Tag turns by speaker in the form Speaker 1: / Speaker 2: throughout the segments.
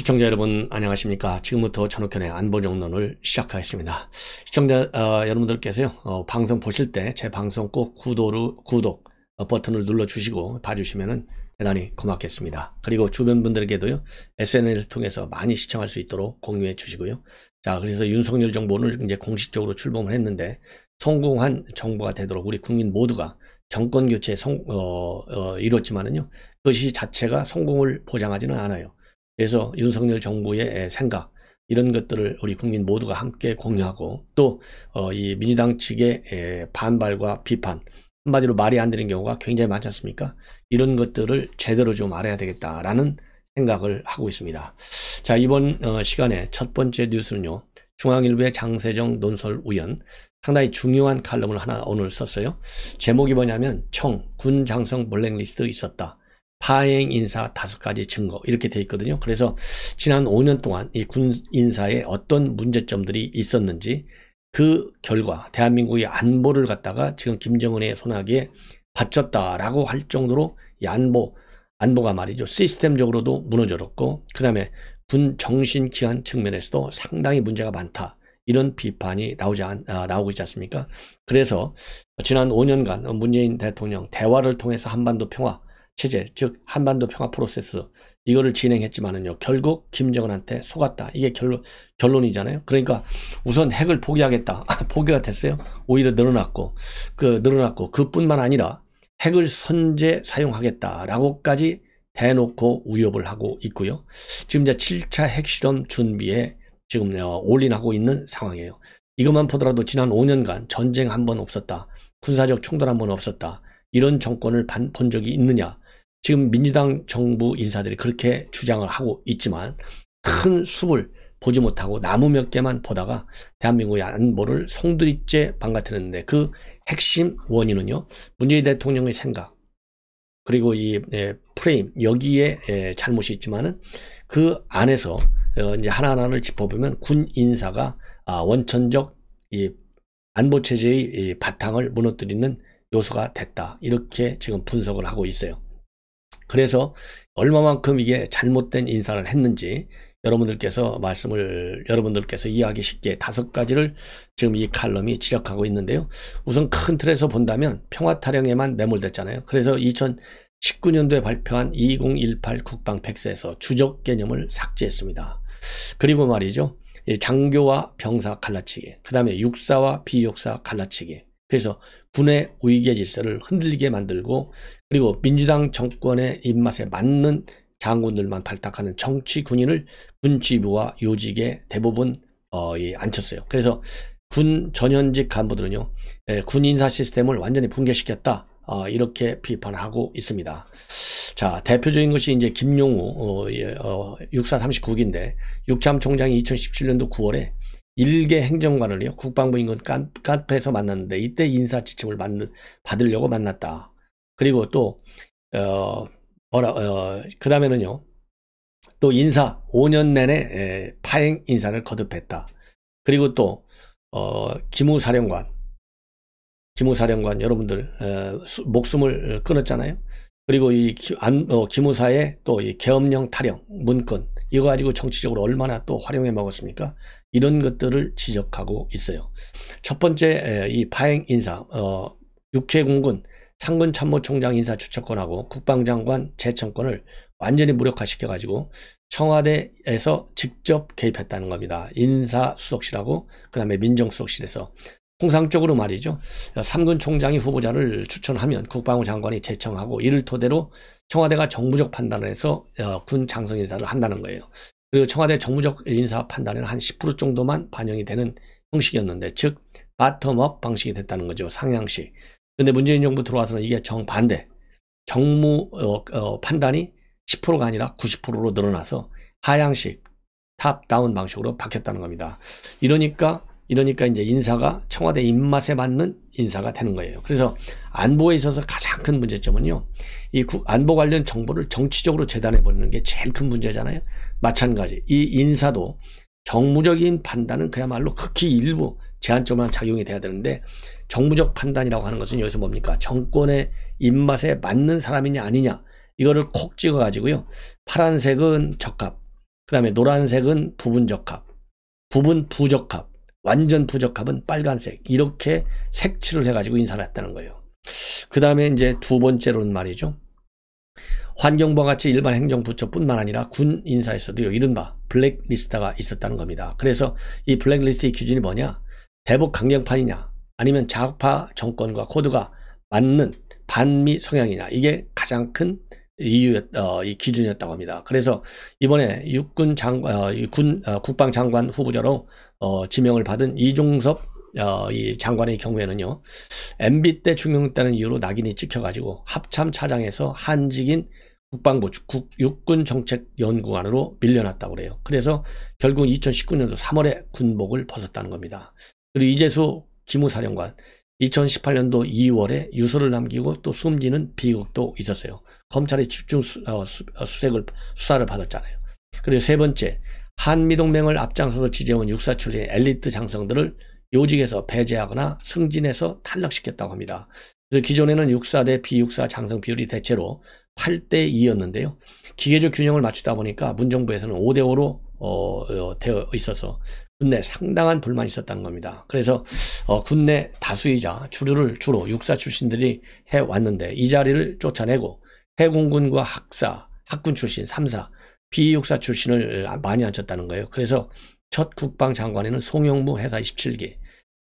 Speaker 1: 시청자 여러분 안녕하십니까. 지금부터 전욱현의 안보정론을 시작하겠습니다. 시청자 여러분들께서요 방송 보실 때 제 방송 꼭 구독 버튼을 눌러주시고 봐주시면 대단히 고맙겠습니다. 그리고 주변 분들에게도요 SNS를 통해서 많이 시청할 수 있도록 공유해 주시고요. 자, 그래서 윤석열 정부는 이제 공식적으로 출범을 했는데 성공한 정부가 되도록 우리 국민 모두가 정권 교체 이뤘지만은요 그것이 자체가 성공을 보장하지는 않아요. 그래서 윤석열 정부의 생각 이런 것들을 우리 국민 모두가 함께 공유하고 또 이 민주당 측의 반발과 비판 한마디로 말이 안 되는 경우가 굉장히 많지 않습니까? 이런 것들을 제대로 좀 알아야 되겠다라는 생각을 하고 있습니다. 자, 이번 시간에 첫 번째 뉴스는요. 중앙일보의 장세정 논설위원 상당히 중요한 칼럼을 하나 오늘 썼어요. 제목이 뭐냐면 군 장성 블랙리스트 있었다. 파행 인사 5가지 증거 이렇게 돼 있거든요. 그래서 지난 5년 동안 이 군 인사에 어떤 문제점들이 있었는지 그 결과 대한민국의 안보를 갖다가 지금 김정은의 손아귀에 바쳤다라고 할 정도로 이 안보가 말이죠. 시스템적으로도 무너졌고 그 다음에 군 정신기관 측면에서도 상당히 문제가 많다. 이런 비판이 나오고 있지 않습니까? 그래서 지난 5년간 문재인 대통령 대화를 통해서 한반도 평화 체제, 즉 한반도 평화 프로세스 이거를 진행했지만은요 결국 김정은한테 속았다. 이게 결론이잖아요. 그러니까 우선 핵을 포기하겠다. 포기가 됐어요. 오히려 늘어났고 그뿐만 아니라 핵을 선제 사용하겠다라고까지 대놓고 위협을 하고 있고요. 지금 이제 7차 핵실험 준비에 지금 올인하고 있는 상황이에요. 이것만 보더라도 지난 5년간 전쟁 한 번 없었다. 군사적 충돌 한 번 없었다. 이런 정권을 본 적이 있느냐. 지금 민주당 정부 인사들이 그렇게 주장을 하고 있지만 큰 숲을 보지 못하고 나무 몇 개만 보다가 대한민국의 안보를 송두리째 망가뜨렸는데 그 핵심 원인은요. 문재인 대통령의 생각 그리고 이 프레임 여기에 잘못이 있지만은 그 안에서 이제 하나하나를 짚어보면 군 인사가 원천적 이 안보 체제의 바탕을 무너뜨리는 요소가 됐다. 이렇게 지금 분석을 하고 있어요. 그래서 얼마만큼 이게 잘못된 인사를 했는지 여러분들께서 이해하기 쉽게 5가지를 지금 이 칼럼이 지적하고 있는데요. 우선 큰 틀에서 본다면 평화 타령에만 매몰됐잖아요. 그래서 2019년도에 발표한 2018 국방 백서에서 주적 개념을 삭제했습니다. 그리고 말이죠. 장교와 병사 갈라치기, 그 다음에 육사와 비육사 갈라치기. 그래서 군의 위계 질서를 흔들리게 만들고 그리고 민주당 정권의 입맛에 맞는 장군들만 발탁하는 정치 군인을 군지부와 요직에 대부분 앉혔어요. 그래서 군 전현직 간부들은요 군 인사 시스템을 완전히 붕괴시켰다. 이렇게 비판을 하고 있습니다. 자, 대표적인 것이 이제 김용우 육사 39기인데 육참 총장이 2017년도 9월에 일개 행정관을요 국방부 인근 카페에서 만났는데 이때 인사 지침을 받으려고 만났다. 그리고 또 그 다음에는요 또 인사 5년 내내 파행 인사를 거듭했다. 그리고 또 기무사령관 여러분들 목숨을 끊었잖아요. 그리고 이 기무사의 또 이 계엄령 타령 문건 이거 가지고 정치적으로 얼마나 또 활용해 먹었습니까? 이런 것들을 지적하고 있어요. 첫 번째 이 파행 인사 육해공군 상근 참모총장 인사 추천권하고 국방장관 재청권을 완전히 무력화시켜 가지고 청와대에서 직접 개입했다는 겁니다. 인사수석실하고 그 다음에 민정수석실에서 통상적으로 말이죠. 3군 총장이 후보자를 추천하면 국방부 장관이 제청하고 이를 토대로 청와대가 정무적 판단을 해서 군 장성 인사를 한다는 거예요. 그리고 청와대 정무적 인사 판단에는 한 10% 정도만 반영이 되는 형식이었는데 즉 바텀업 방식이 됐다는 거죠. 상향식. 근데 문재인 정부 들어와서는 이게 정반대. 정무 판단이 10%가 아니라 90%로 늘어나서 하향식 탑다운 방식으로 바뀌었다는 겁니다. 이러니까 이제 인사가 청와대 입맛에 맞는 인사가 되는 거예요. 그래서 안보에 있어서 가장 큰 문제점은요. 이 안보 관련 정보를 정치적으로 재단해 버리는 게 제일 큰 문제잖아요. 마찬가지 이 인사도 정무적인 판단은 그야말로 극히 일부 제한적으로만 작용이 돼야 되는데 정무적 판단이라고 하는 것은 여기서 뭡니까? 정권의 입맛에 맞는 사람이냐 아니냐 이거를 콕 찍어 가지고요. 파란색은 적합 그 다음에 노란색은 부분 적합, 부분 부적합, 완전 부적합은 빨간색, 이렇게 색칠을 해가지고 인사를 했다는 거예요. 그 다음에 이제 두 번째로는 말이죠. 환경부와 같이 일반 행정부처뿐만 아니라 군 인사에서도요, 이른바 블랙리스트가 있었다는 겁니다. 그래서 이 블랙리스트의 기준이 뭐냐? 대북 강경파이냐, 아니면 좌파 정권과 코드가 맞는 반미 성향이냐, 이게 가장 큰 이 기준이었다고 합니다. 그래서 이번에 육군 국방장관 후보자로 지명을 받은 이종섭 이 장관의 경우에는요, MB 때 중용했다는 이유로 낙인이 찍혀가지고 합참 차장에서 한직인 국방부 육군정책연구관으로 밀려났다고 그래요. 그래서 결국 2019년도 3월에 군복을 벗었다는 겁니다. 그리고 이재수 기무사령관 2018년도 2월에 유서를 남기고 또 숨지는 비극도 있었어요. 검찰이 집중 수사를 받았잖아요. 그리고 세 번째, 한미동맹을 앞장서서 지재온 육사 출신의 엘리트 장성들을 요직에서 배제하거나 승진해서 탈락시켰다고 합니다. 그래서 기존에는 육사 대 비육사 장성 비율이 대체로 8대 2였는데요. 기계적 균형을 맞추다 보니까 문정부에서는 5대 5로 되어 있어서 군내 상당한 불만이 있었다는 겁니다. 그래서 군내 다수이자 주로 육사 출신들이 해왔는데 이 자리를 쫓아내고 해공군과 학군 출신 3사, 비육사 출신을 많이 앉혔다는 거예요. 그래서 첫 국방장관에는 송영무 해사 27기,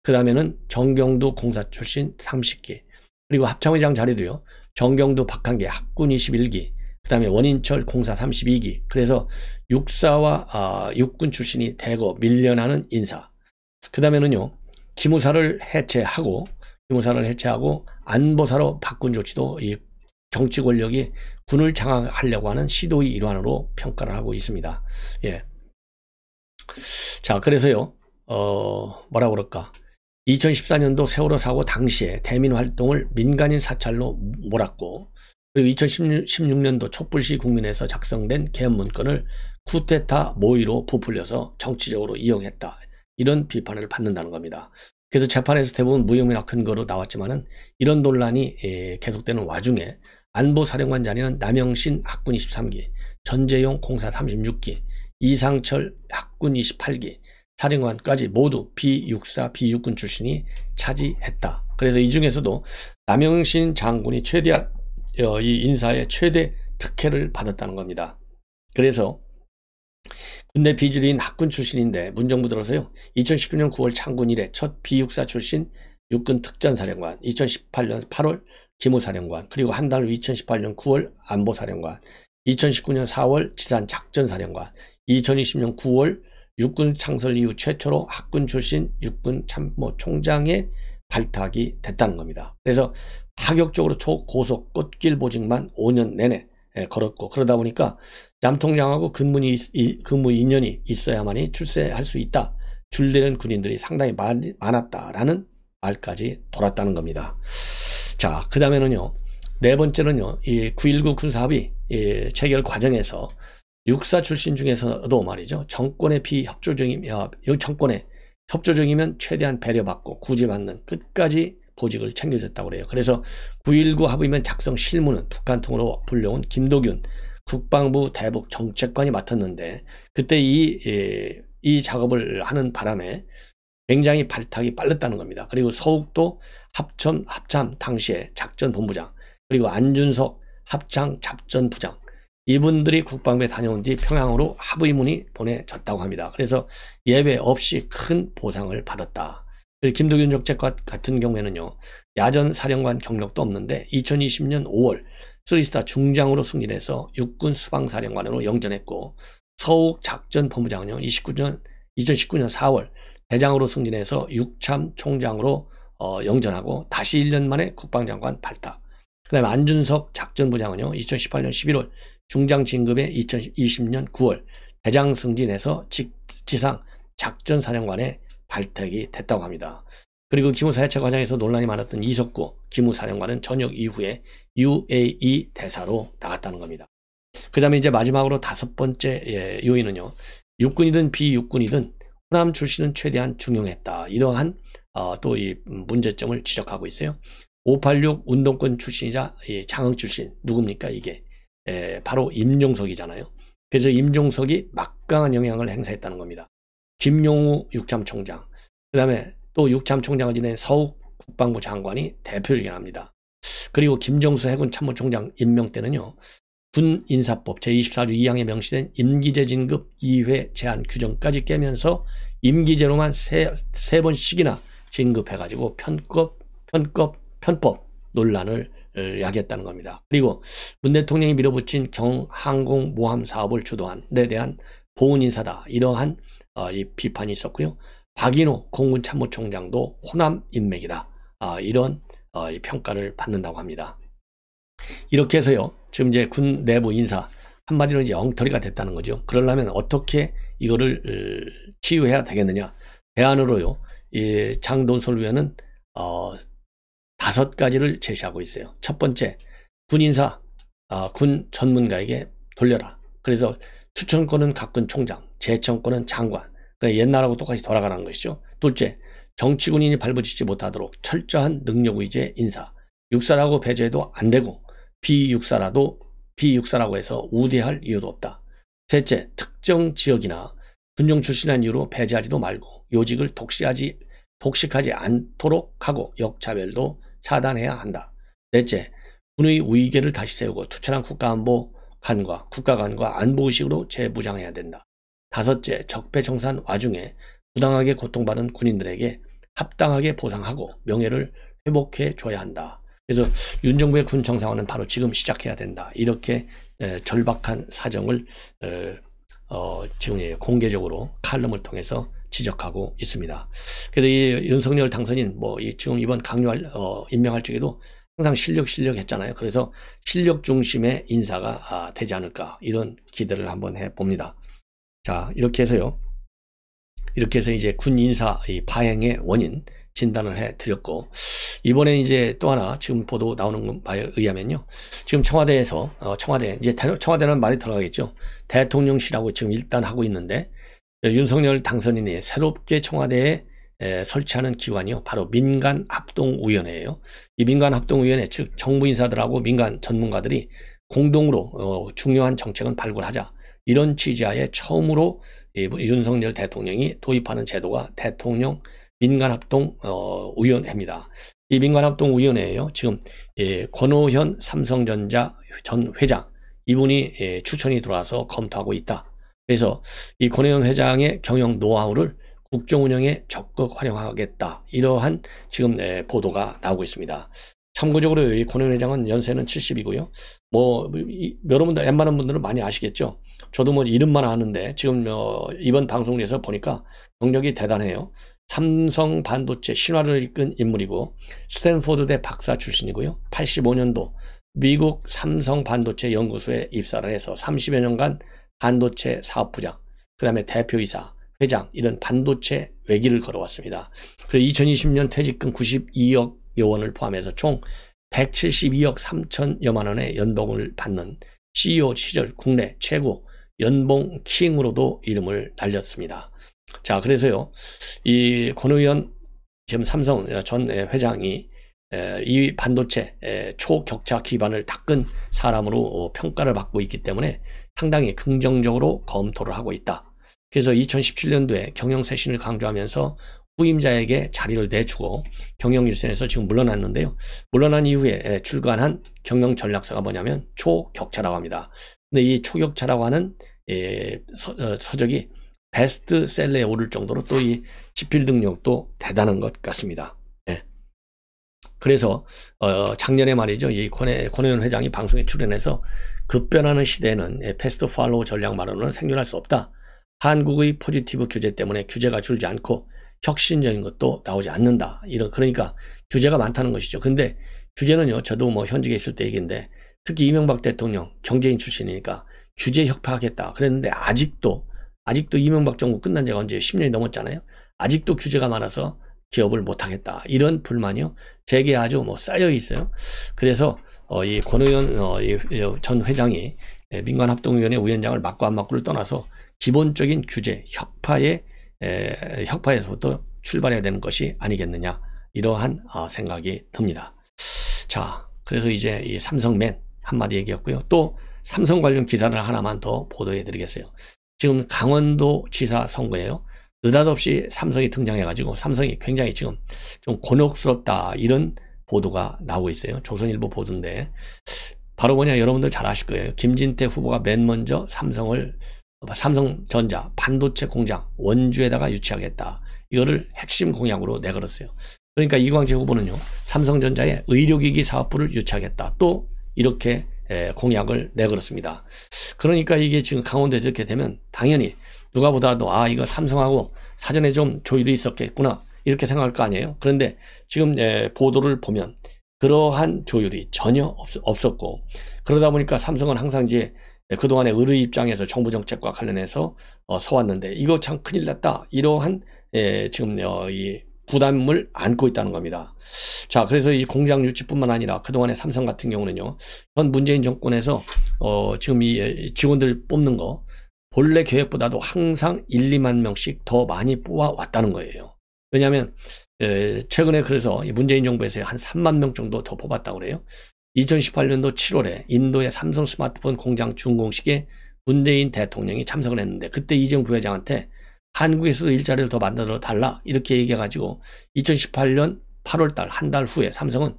Speaker 1: 그 다음에는 정경두 공사 출신 30기, 그리고 합참의장 자리도요, 정경두 박한계 학군 21기, 그 다음에 원인철 공사 32기. 그래서 육사와 육군 출신이 대거 밀려나는 인사. 그 다음에는요, 기무사를 해체하고 안보사로 바꾼 조치도 이 정치 권력이 군을 장악하려고 하는 시도의 일환으로 평가를 하고 있습니다. 예. 자, 그래서요, 뭐라 그럴까. 2014년도 세월호 사고 당시에 대민 활동을 민간인 사찰로 몰았고, 그리고 2016년도 촛불시 국민에서 작성된 계엄문건을 쿠데타 모의로 부풀려서 정치적으로 이용했다. 이런 비판을 받는다는 겁니다. 그래서 재판에서 대부분 무혐의나 근거로 나왔지만은 이런 논란이 계속되는 와중에 안보사령관 자리는 남영신 학군 23기, 전재용 공사 36기, 이상철 학군 28기, 사령관까지 모두 비육사, 비육군 출신이 차지했다. 그래서 이 중에서도 남영신 장군이 최대한 이 인사의 최대 특혜를 받았다는 겁니다. 그래서 군내 비주류인 학군 출신인데 문정부 들어서요, 2019년 9월 창군 이래 첫 비육사 출신 육군 특전사령관, 2018년 8월 기무사령관, 그리고 한 달 후 2018년 9월 안보사령관, 2019년 4월 지산작전사령관, 2020년 9월 육군 창설 이후 최초로 학군 출신 육군 참모총장의 발탁이 됐다는 겁니다. 그래서 파격적으로 초고속 꽃길 보직만 5년 내내 걸었고, 그러다 보니까 남통장하고 근무 인연이 있어야만이 출세할 수 있다. 줄대는 군인들이 상당히 많았다라는 말까지 돌았다는 겁니다. 자, 그 다음에는요, 네 번째는요, 이 9.19 군사합의 체결 과정에서 육사 출신 중에서도 말이죠, 정권의 정권에 협조적이면 최대한 배려받고 구제받는 끝까지 보직을 챙겨줬다고 그래요. 그래서 9.19 합의면 작성 실무는 북한통으로 불려온 김도균 국방부 대북 정책관이 맡았는데, 그때 이 작업을 하는 바람에 굉장히 발탁이 빨랐다는 겁니다. 그리고 서욱도 합참 당시에 작전본부장, 그리고 안준석 합창 작전부장, 이분들이 국방부에 다녀온 뒤 평양으로 합의문이 보내졌다고 합니다. 그래서 예외 없이 큰 보상을 받았다. 김도균 정책관 같은 경우에는요, 야전 사령관 경력도 없는데 2020년 5월 3스타 중장으로 승진해서 육군 수방사령관으로 영전했고, 서욱 작전본부장은요 2019년 4월 대장으로 승진해서 육참 총장으로 영전하고 다시 1년 만에 국방장관 발탁. 그 다음에 안준석 작전부장은요 2018년 11월 중장 진급에 2020년 9월 대장 승진해서 지상 작전사령관에 발탁이 됐다고 합니다. 그리고 기무사 해체 과정에서 논란이 많았던 이석구 기무사령관은 전역 이후에 UAE 대사로 나갔다는 겁니다. 그 다음에 이제 마지막으로 다섯 번째 요인은요, 육군이든 비육군이든 호남 출신은 최대한 중용했다. 이러한 또 이 문제점을 지적하고 있어요. 586 운동권 출신이자 장흥 출신 누굽니까 이게? 바로 임종석이잖아요. 그래서 임종석이 막강한 영향을 행사했다는 겁니다. 김용우 육참총장, 그 다음에 또 육참총장을 지낸 서욱 국방부 장관이 대표적이 합니다. 그리고 김정수 해군 참모총장 임명 때는요, 군인사법 제24조 2항에 명시된 임기제 진급 2회 제한 규정까지 깨면서 임기제로만 세 번씩이나 진급해가지고 편법 논란을 야기했다는 겁니다. 그리고 문 대통령이 밀어붙인 항공모함 사업을 주도한 데 대한 보훈 인사다, 이러한 이 비판이 있었고요. 박인호 공군참모총장도 호남 인맥이다, 이런 평가를 받는다고 합니다. 이렇게 해서요, 지금 이제 군 내부 인사 한마디로 이제 엉터리가 됐다는 거죠. 그러려면 어떻게 이거를 치유해야 되겠느냐? 대안으로요, 이 장돈솔 위원은 5가지를 제시하고 있어요. 첫 번째, 군 인사, 군 전문가에게 돌려라. 그래서 추천권은 각군 총장, 제청권은 장관. 그러니까 옛날하고 똑같이 돌아가라는 것이죠. 둘째, 정치군인이 발붙이지 못하도록 철저한 능력 위주의 인사. 육사라고 배제해도 안 되고 비육사라고 해서 우대할 이유도 없다. 셋째, 특정 지역이나 군종 출신한 이유로 배제하지도 말고 요직을 독식하지 않도록 하고 역차별도 차단해야 한다. 넷째, 군의 위계를 다시 세우고 투철한 국가 간과 안보의식으로 재무장해야 된다. 다섯째, 적폐청산 와중에 부당하게 고통받은 군인들에게 합당하게 보상하고 명예를 회복해 줘야 한다. 그래서 윤 정부의 군 정상화는 바로 지금 시작해야 된다. 이렇게 절박한 사정을 지금 공개적으로 칼럼을 통해서 지적하고 있습니다. 그래서 이 윤석열 당선인 지금 이번 임명할 적에도 항상 실력 했잖아요. 그래서 실력 중심의 인사가 되지 않을까, 이런 기대를 한번 해봅니다. 자, 이렇게 해서 이제 군 인사 파행의 원인 진단을 해드렸고, 이번에 이제 또 하나 지금 보도 나오는 바에 의하면요, 지금 청와대는 말이 들어가겠죠. 대통령실하고 지금 일단 하고 있는데, 윤석열 당선인이 새롭게 청와대에 설치하는 기관이요, 바로 민간합동위원회예요. 이 민간합동위원회, 즉 정부 인사들하고 민간 전문가들이 공동으로 중요한 정책은 발굴하자, 이런 취지하에 처음으로 윤석열 대통령이 도입하는 제도가 대통령 민간합동위원회입니다. 이 민간합동위원회에요, 지금 권오현 삼성전자 전 회장, 이분이 추천이 들어와서 검토하고 있다. 그래서 이 권오현 회장의 경영 노하우를 국정운영에 적극 활용하겠다, 이러한 지금 보도가 나오고 있습니다. 참고적으로 이 권오현 회장은 연세는 70이고요. 여러분들 웬만한 분들은 많이 아시겠죠. 저도 이름만 아는데 지금 이번 방송을 해서 보니까 경력이 대단해요. 삼성 반도체 신화를 이끈 인물이고, 스탠포드대 박사 출신이고요. 85년도 미국 삼성 반도체 연구소에 입사를 해서 30여 년간 반도체 사업부장, 그 다음에 대표이사, 회장, 이런 반도체 외길을 걸어왔습니다. 그리고 2020년 퇴직금 92억여 원을 포함해서 총 172억 3천여만 원의 연봉을 받는 CEO 시절 국내 최고 연봉 킹으로도 이름을 날렸습니다. 자, 그래서요, 이 권오현 지금 삼성 전 회장이 이 반도체 초격차 기반을 닦은 사람으로 평가를 받고 있기 때문에 상당히 긍정적으로 검토를 하고 있다. 그래서 2017년도에 경영쇄신을 강조하면서 후임자에게 자리를 내주고 경영일선에서 지금 물러났는데요. 물러난 이후에 출간한 경영 전략서가 뭐냐면 초격차라고 합니다. 근데 이 초격차라고 하는 서적이 베스트셀러에 오를 정도로 또 이 집필 능력도 대단한 것 같습니다. 그래서 작년에 말이죠, 이 권오현 회장이 방송에 출연해서 급변하는 시대에는 패스트 팔로우 전략만으로는 생존할 수 없다. 한국의 포지티브 규제 때문에 규제가 줄지 않고 혁신적인 것도 나오지 않는다. 그러니까 규제가 많다는 것이죠. 근데 규제는요, 저도 현직에 있을 때 얘기인데, 특히 이명박 대통령 경제인 출신이니까 규제 혁파하겠다 그랬는데, 아직도 이명박 정부 끝난 지가 언제 10년이 넘었잖아요. 아직도 규제가 많아서 기업을 못하겠다, 이런 불만이요, 제게 아주 쌓여 있어요. 그래서 이 권오현 전 회장이 민간합동위원회 위원장을 맡고 안 맡고를 떠나서 기본적인 규제 혁파에서부터 출발해야 되는 것이 아니겠느냐, 이러한 생각이 듭니다. 자, 그래서 이제 이 삼성맨 한마디 얘기였고요. 또 삼성 관련 기사를 하나만 더 보도해 드리겠어요. 지금 강원도지사 선거에요. 느닷없이 삼성이 등장해가지고 삼성이 굉장히 지금 좀 곤혹스럽다 이런 보도가 나오고 있어요. 조선일보 보도인데 바로 뭐냐, 여러분들 잘 아실 거예요. 김진태 후보가 맨 먼저 삼성전자 반도체 공장 원주에다가 유치하겠다. 이거를 핵심 공약으로 내걸었어요. 그러니까 이광재 후보는요, 삼성전자의 의료기기 사업부를 유치하겠다. 또 이렇게 공약을 내걸었습니다. 그러니까 이게 지금 강원도에서 이렇게 되면 당연히 누가 보더라도 아, 이거 삼성하고 사전에 좀 조율이 있었겠구나 이렇게 생각할 거 아니에요. 그런데 지금 보도를 보면 그러한 조율이 전혀 없었고, 그러다 보니까 삼성은 항상 이제 그동안의 의료 입장에서 정부 정책과 관련해서 서왔는데 이거 참 큰일 났다 이러한 지금 이 부담을 안고 있다는 겁니다. 자, 그래서 이 공장 유치뿐만 아니라 그동안의 삼성 같은 경우는요, 현 문재인 정권에서 지금 이 직원들 뽑는 거 본래 계획보다도 항상 1, 2만 명씩 더 많이 뽑아왔다는 거예요. 왜냐하면 최근에 그래서 문재인 정부에서 한 3만 명 정도 더 뽑았다고 그래요. 2018년도 7월에 인도의 삼성 스마트폰 공장 준공식에 문재인 대통령이 참석을 했는데 그때 이재용 부회장한테 한국에서도 일자리를 더 만들어 달라 이렇게 얘기해가지고 2018년 8월달 한 달 후에 삼성은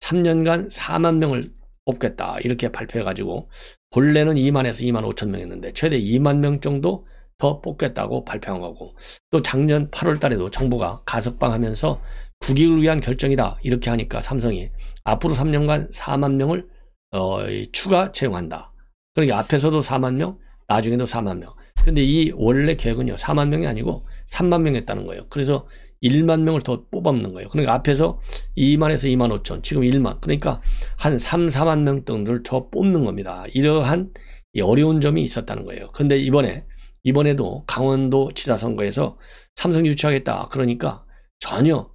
Speaker 1: 3년간 4만 명을 뽑겠다 이렇게 발표해가지고 본래는 2만에서 2만 5천 명이었는데 최대 2만 명 정도 더 뽑겠다고 발표한 거고, 또 작년 8월 달에도 정부가 가석방하면서 국익을 위한 결정이다 이렇게 하니까 삼성이 앞으로 3년간 4만 명을 추가 채용한다. 그러니까 앞에서도 4만 명, 나중에도 4만 명. 근데 이 원래 계획은요 4만 명이 아니고 3만 명이었다는 거예요. 그래서 1만 명을 더 뽑아먹는 거예요. 그러니까 앞에서 2만에서 2만 5천, 지금 1만, 그러니까 한 3, 4만 명 정도를 더 뽑는 겁니다. 이러한 어려운 점이 있었다는 거예요. 근데 이번에도 강원도 지사 선거에서 삼성 유치하겠다 그러니까 전혀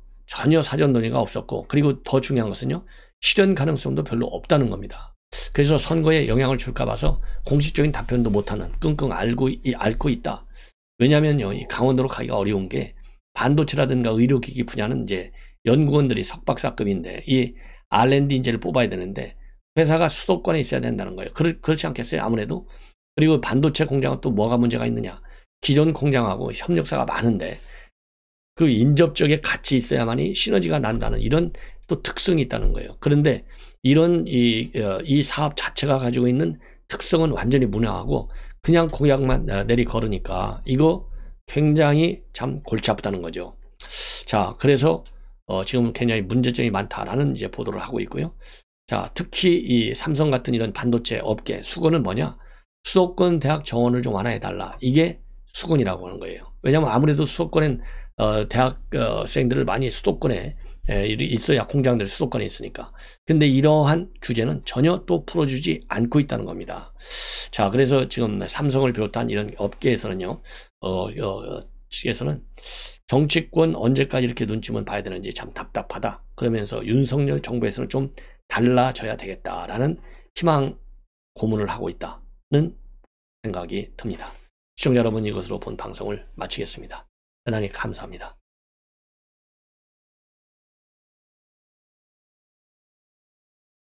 Speaker 1: 사전 논의가 없었고, 그리고 더 중요한 것은요, 실현 가능성도 별로 없다는 겁니다. 그래서 선거에 영향을 줄까 봐서 공식적인 답변도 못하는, 끙끙 앓고 있다. 왜냐면요, 이 강원도로 가기가 어려운 게 반도체라든가 의료기기 분야는 이제 연구원들이 석박사급인데 이 R&D 인재를 뽑아야 되는데 회사가 수도권에 있어야 된다는 거예요. 그렇지 않겠어요? 아무래도. 그리고 반도체 공장은 또 뭐가 문제가 있느냐, 기존 공장하고 협력사가 많은데 그 인접적에 같이 있어야만이 시너지가 난다는 이런 또 특성이 있다는 거예요. 그런데 이런 이 사업 자체가 가지고 있는 특성은 완전히 무능하고 그냥 공약만 내리걸으니까 이거 굉장히 참 골치 아프다는 거죠. 자, 그래서 지금 굉장히 문제점이 많다라는 이제 보도를 하고 있고요. 자, 특히 이 삼성 같은 이런 반도체 업계 수건은 뭐냐? 수도권 대학 정원을 좀 완화해달라. 이게 수건이라고 하는 거예요. 왜냐하면 아무래도 수도권엔 대학생들을 많이 수도권에 있어야 공장들 수도권에 있으니까. 근데 이러한 규제는 전혀 또 풀어주지 않고 있다는 겁니다. 자, 그래서 지금 삼성을 비롯한 이런 업계에서는요, 측에서는 정치권 언제까지 이렇게 눈치만 봐야 되는지 참 답답하다. 그러면서 윤석열 정부에서는 좀 달라져야 되겠다라는 희망 고문을 하고 있다는 생각이 듭니다. 시청자 여러분, 이것으로 본 방송을 마치겠습니다. 대단히 감사합니다.